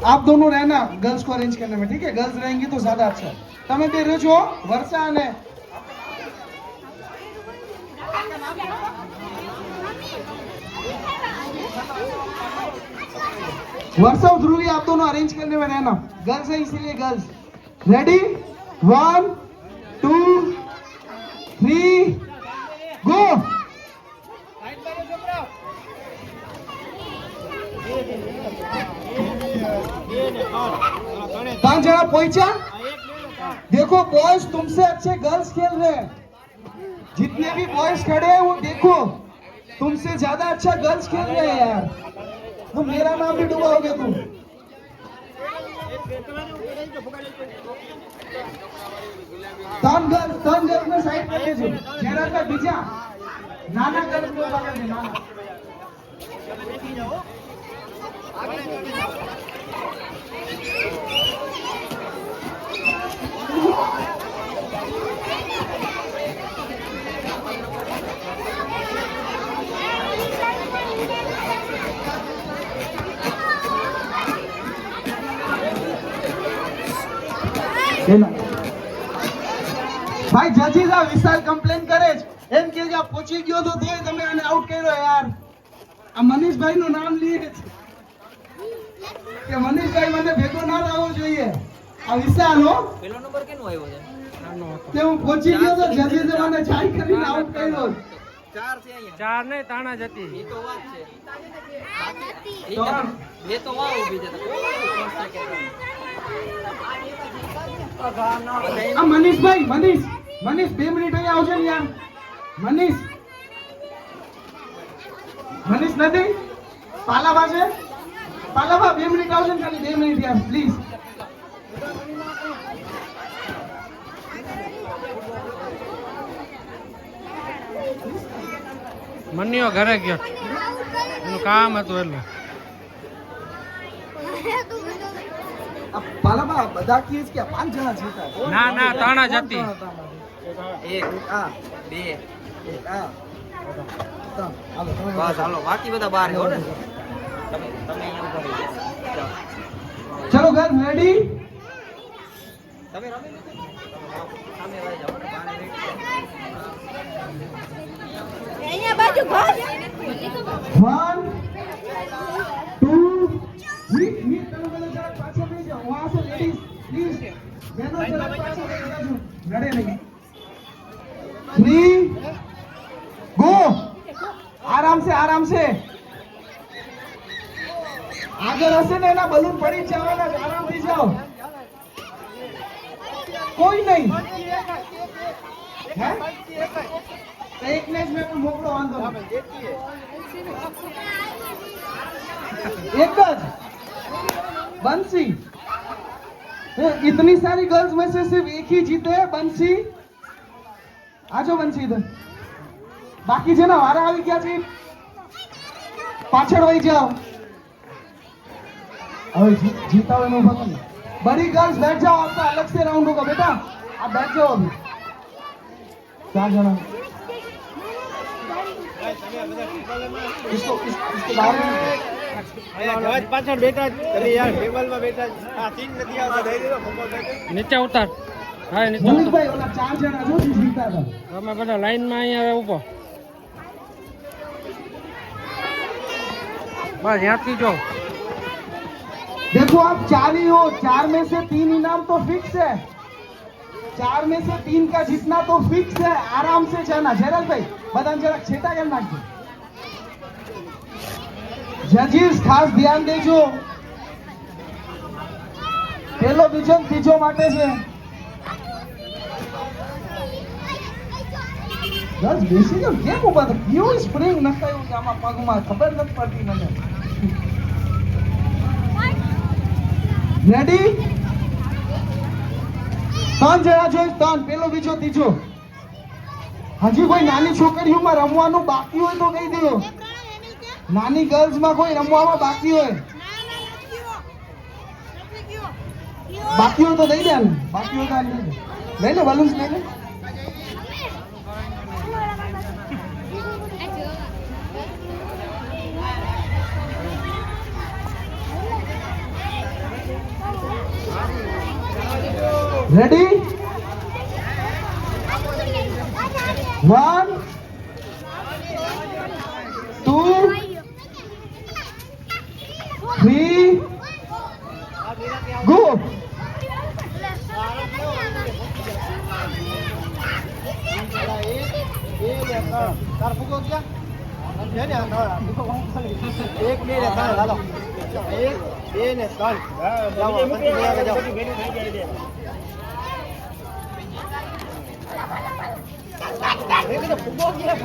आप दोनों रहना गर्ल्स को अरेंज करने में, ठीक है? गर्ल्स रहेंगी तो ज्यादा अच्छा। તમે બે રહ્યો છો વર્ષા અને वर्षा और ध्रुवी, आप दोनों अरेंज करने में रहना। गर्ल्स है इसीलिए गर्ल्स। रेडी 1 2 3 गो। पांच जना पहुंचा। देखो बॉयज तुमसे अच्छे गर्ल्स खेल रहे हैं। जितने भी बॉयज खड़े हैं वो देखो तुमसे ज्यादा अच्छा गर्ल्स खेल रहे हैं यार। तुम मेरा नाम भी डुबाओगे तुम। ત્રણ ગર્લ્સ ને સાઈડ કરી દેજો। જરા કા બીજા નાના ગર્લ્સ નો બાકી છે નાના। भाई जजीस आ विशाल कंप्लेन करे एम के जे पહોંચી ગયો તો તોય તમે આને આઉટ કર્યો યાર। આ મનીષભાઈ નું નામ લીએ કે મનીષભાઈ મને ભેગો ના લાવવો જોઈએ। આ વિશાલ હો પેલો નંબર કેનો આવ્યો છે નાનો હતો કે હું પહોંચી ગયો તો જજીસે મને ચાઈ કરીને આઉટ કર્યો। 4 છે અહીંયા 4 નહીં તાણા જતી ઈ તો વાત છે બાકી એ તો વાવ ઊભી છે આ મનીષભાઈ મનીષ 2 મિનિટ અહીંયા આવજો ને યાર। મનીષ નથી પાલાભા છે પાલાભા 2 મિનિટ આવજો ને ખાલી 2 મિનિટ યાર પ્લીઝ। મનીઓ ઘરે ગયો એનું કામ હતું એટલે પાલાભા બધા કહે છે કે 5 જણા જીતા। ના તાણા જતી 1 આ 2 1 આ બસ હાલો બાકી બધા બહાર હો ને તમે અહીંયા ઉભા રહી જાઓ। ચલો ગર્લ રેડી તમે રમી લીધું સામે આવી જાઓ ને બહાર અહીંયા બાજુ ઘર 1 2 3 તમે બધા જરા પાછળ બેસી જાઓ। વહાં સે લેडीज प्लीज બહેનો જરા પાછળ બેસી જાઓ લડે નહીં। 3 गो आराम से आगे हसे ने ना बलून पड़ी जवाना आराम थी जाओ कोई नहीं है एक मैच में मोकड़ो वांधो एक बंसी इतनी सारी गर्ल्स में से सिर्फ एक ही जीते हैं बंसी। आ जाओ बंसी इधर बाकी છે ને વારા આવી ગયા છે પાછળ વહી જાઓ। હવે जीता हुआ नो भगवान बड़ी गर्ल्स बैठ जाओ आपका अलग से राउंड होगा बेटा आप बैठ जाओ अभी 4 जना इसको बाहर પાછળ બેઠા તમે યાર ટેબલ માં બેઠા આ 3 નથી આવતા દઈ દેજો નીચે ઉતાર હા નીચે મનીષ ભાઈ ઓલા 4 जना જો જીતા હતા તમે બધા લાઈન માં અહીંયા ઊભો बस यहाँ की जाओ। देखो आप 4 ही हो 4 में से 3 इनाम तो फिक्स है 4 में से 3 का जीतना तो फिक्स है। आराम से जाना जयराज भाई बदान जरा छेटा कर नाखो। जजीस खास ध्यान देजो પેલો બીજો ત્રીજો માટે છે। બસ બેસી જાવ કેમ ઉભા તો ક્યું સ્પ્રિંગ નખાયું છે આમાં પગમાં ખબર નથી પડતી મને। રેડી 3 જણા જોઈ 3 પેલો બીજો ત્રીજો। હજી કોઈ નાની છોકરીઓમાં રમવાનું બાકી હોય તો કહી દો। નાની ગર્લ્સ માં કોઈ રમવામાં બાકી હોય તો દઈ દે ને બાકી હોય તો લઈ લે બલૂન્સ લઈ લે। રેડી 1 2 3 ગો તાર ફૂગો ગયા છે ને આ એક બે ને ત્રણ હાલો 1 2 ને 3 જાઓ ફૂગો ગયા